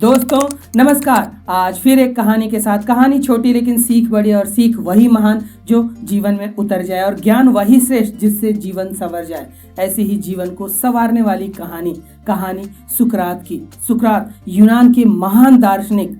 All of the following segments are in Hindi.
दोस्तों नमस्कार। आज फिर एक कहानी के साथ, कहानी छोटी लेकिन सीख बड़ी, और सीख वही महान जो जीवन में उतर जाए, और ज्ञान वही श्रेष्ठ जिससे जीवन संवर जाए। ऐसी ही जीवन को संवारने वाली कहानी सुकरात की। सुकरात यूनान के महान दार्शनिक,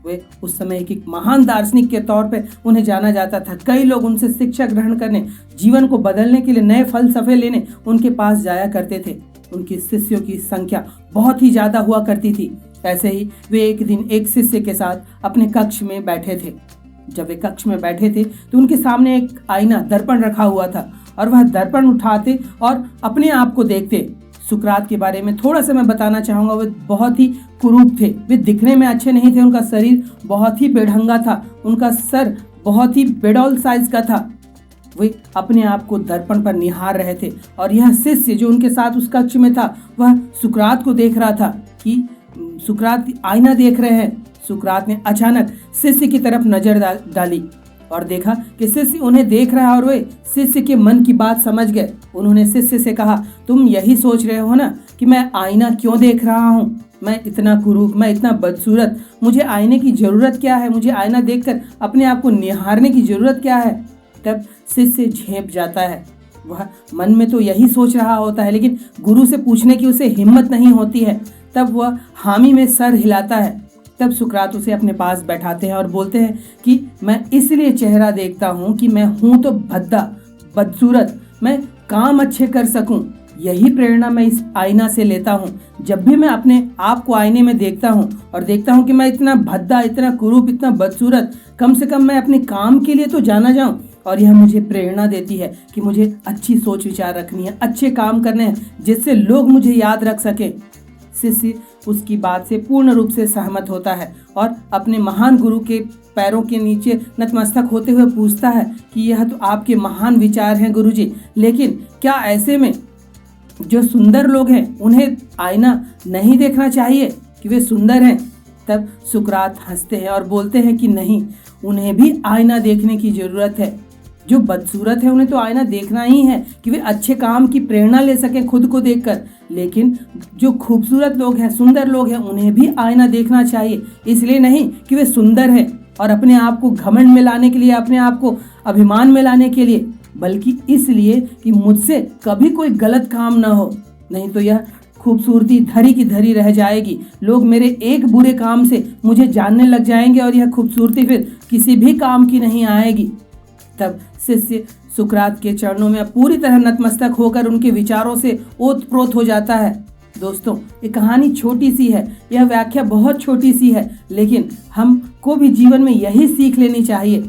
वे उस समय एक महान दार्शनिक के तौर पे उन्हें जाना जाता था। कई लोग उनसे शिक्षा ग्रहण करने, जीवन को बदलने के लिए नए फलसफे लेने उनके पास जाया करते थे। उनके शिष्यों की संख्या बहुत ही ज्यादा हुआ करती थी। ऐसे ही वे एक दिन एक शिष्य के साथ अपने कक्ष में बैठे थे। जब वे कक्ष में बैठे थे तो उनके सामने एक आईना, दर्पण रखा हुआ था, और वह दर्पण उठाते और अपने आप को देखते। सुकरात के बारे में थोड़ा सा मैं बताना चाहूँगा। वे बहुत ही कुरूप थे, वे दिखने में अच्छे नहीं थे, उनका शरीर बहुत ही बेढंगा था, उनका सर बहुत ही बेडौल साइज का था। वे अपने आप को दर्पण पर निहार रहे थे, और यह शिष्य जो उनके साथ उस कक्ष में था, वह सुकरात को देख रहा था कि सुकरात आईना देख रहे हैं। सुकरात ने अचानक शिष्य की तरफ नजर डाली और देखा कि शिष्य उन्हें देख रहा है, और वे शिष्य के मन की बात समझ गए। उन्होंने शिष्य से कहा, तुम यही सोच रहे हो ना कि मैं आईना क्यों देख रहा हूँ? मैं इतना कुरूप, मैं इतना बदसूरत, मुझे आईने की जरूरत क्या है? मुझे आईना देखकर अपने आप को निहारने की जरूरत क्या है? तब शिष्य झेंप जाता है। वह मन में तो यही सोच रहा होता है, लेकिन गुरु से पूछने की उसे हिम्मत नहीं होती है। तब वह हामी में सर हिलाता है। तब सुकरात उसे अपने पास बैठाते हैं और बोलते हैं कि मैं इसलिए चेहरा देखता हूँ कि मैं हूँ तो भद्दा, बदसूरत, मैं काम अच्छे कर सकूं। यही प्रेरणा मैं इस आईना से लेता हूँ। जब भी मैं अपने आप को आईने में देखता हूँ और देखता हूँ कि मैं इतना भद्दा, इतना कुरूप, इतना बदसूरत, कम से कम मैं अपने काम के लिए तो जाना जाऊँ। और यह मुझे प्रेरणा देती है कि मुझे अच्छी सोच विचार रखनी है, अच्छे काम करने हैं, जिससे लोग मुझे याद रख सके। शिष्य उसकी बात से पूर्ण रूप से सहमत होता है और अपने महान गुरु के पैरों के नीचे नतमस्तक होते हुए पूछता है कि यह तो आपके महान विचार हैं गुरुजी, लेकिन क्या ऐसे में जो सुंदर लोग हैं उन्हें आईना नहीं देखना चाहिए कि वे सुंदर हैं? तब सुकरात हंसते हैं और बोलते हैं कि नहीं, उन्हें भी आईना देखने की जरूरत है। जो बदसूरत है उन्हें तो आईना देखना ही है कि वे अच्छे काम की प्रेरणा ले सकें खुद को देखकर, लेकिन जो खूबसूरत लोग हैं, सुंदर लोग हैं, उन्हें भी आईना देखना चाहिए। इसलिए नहीं कि वे सुंदर हैं और अपने आप को घमंड में लाने के लिए, अपने आप को अभिमान में लाने के लिए, बल्कि इसलिए कि मुझसे कभी कोई गलत काम ना हो। नहीं तो यह खूबसूरती धरी की धरी रह जाएगी। लोग मेरे एक बुरे काम से मुझे जानने लग जाएंगे और यह खूबसूरती फिर किसी भी काम की नहीं आएगी। तब शिष्य सुकरात के चरणों में पूरी तरह नतमस्तक होकर उनके विचारों से ओतप्रोत हो जाता है। दोस्तों, ये कहानी छोटी सी है, यह व्याख्या बहुत छोटी सी है, लेकिन हमको भी जीवन में यही सीख लेनी चाहिए।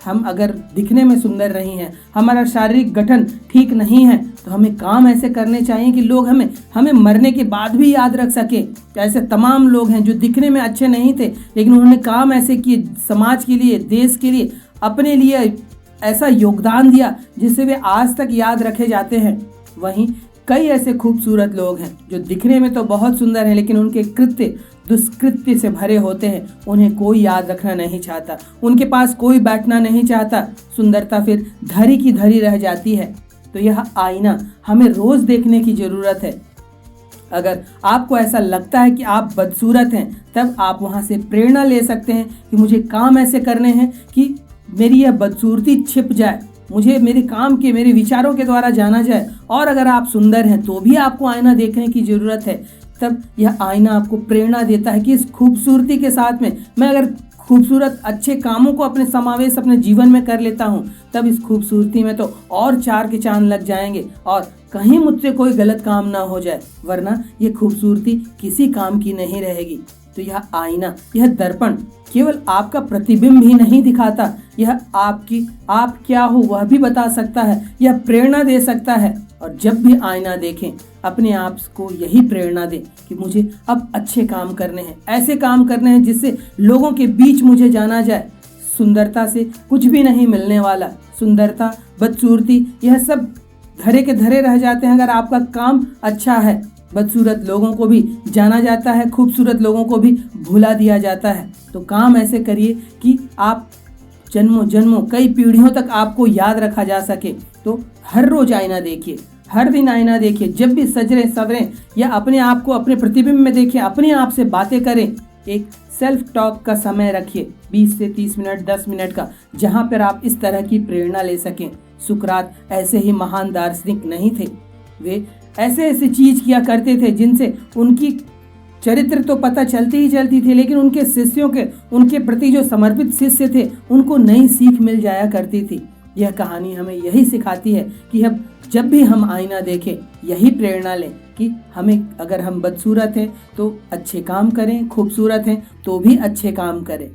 हम अगर दिखने में सुंदर नहीं हैं, हमारा शारीरिक गठन ठीक नहीं है, तो हमें काम ऐसे करने चाहिए कि लोग हमें मरने के बाद भी याद रख सके। ऐसे तमाम लोग हैं जो दिखने में अच्छे नहीं थे, लेकिन उन्होंने काम ऐसे किए, समाज के लिए, देश के लिए, अपने लिए ऐसा योगदान दिया जिससे वे आज तक याद रखे जाते हैं। वहीं कई ऐसे खूबसूरत लोग हैं जो दिखने में तो बहुत सुंदर हैं, लेकिन उनके कृत्य दुष्कृत्य से भरे होते हैं। उन्हें कोई याद रखना नहीं चाहता, उनके पास कोई बैठना नहीं चाहता। सुंदरता फिर धरी की धरी रह जाती है। तो यह आईना हमें रोज देखने की जरूरत है। अगर आपको ऐसा लगता है कि आप बदसूरत हैं, तब आप वहां से प्रेरणा ले सकते हैं कि मुझे काम ऐसे करने हैं कि मेरी यह बदसूरती छिप जाए, मुझे मेरे काम के, मेरे विचारों के द्वारा जाना जाए। और अगर आप सुंदर हैं तो भी आपको आईना देखने की जरूरत है। तब यह आईना आपको प्रेरणा देता है कि इस खूबसूरती के साथ में मैं अगर खूबसूरत अच्छे कामों को अपने समावेश अपने जीवन में कर लेता हूँ, तब इस खूबसूरती में तो और चार के चांद लग जाएंगे और कहीं मुझसे कोई गलत काम ना हो जाए, वरना ये खूबसूरती किसी काम की नहीं रहेगी। तो यह आईना, यह दर्पण केवल आपका प्रतिबिंब ही नहीं दिखाता, यह आप क्या हो वह भी बता सकता है, यह प्रेरणा दे सकता है। और जब भी आईना देखें, अपने आप को यही प्रेरणा दें कि मुझे अब अच्छे काम करने हैं, ऐसे काम करने हैं जिससे लोगों के बीच मुझे जाना जाए। सुंदरता से कुछ भी नहीं मिलने वाला, सुंदरता, बदसूरती, यह सब धरे के धरे रह जाते हैं अगर आपका काम अच्छा है। बदसूरत लोगों को भी जाना जाता है, खूबसूरत लोगों को भी भुला दिया जाता है। तो काम ऐसे करिए कि आप जन्मों जन्मों, कई पीढ़ियों तक आपको याद रखा जा सके। तो हर रोज आईना देखिए, हर दिन आईना देखिए, जब भी सजरें सवरें या अपने आप को अपने प्रतिबिंब में देखें, अपने आप से बातें करें एक सेल्फ टॉक का समय रखिए, 20 से 30 मिनट, 10 मिनट का, जहां पर आप इस तरह की प्रेरणा ले सकें। सुकरात ऐसे ही महान दार्शनिक नहीं थे, वे ऐसे ऐसे चीज किया करते थे जिनसे उनकी चरित्र तो पता चलती ही चलती थी, लेकिन उनके शिष्यों के, उनके प्रति जो समर्पित शिष्य थे, उनको नई सीख मिल जाया करती थी। यह कहानी हमें यही सिखाती है कि अब जब भी हम आईना देखें, यही प्रेरणा लें कि हमें, अगर हम बदसूरत हैं तो अच्छे काम करें, खूबसूरत हैं तो भी अच्छे काम करें।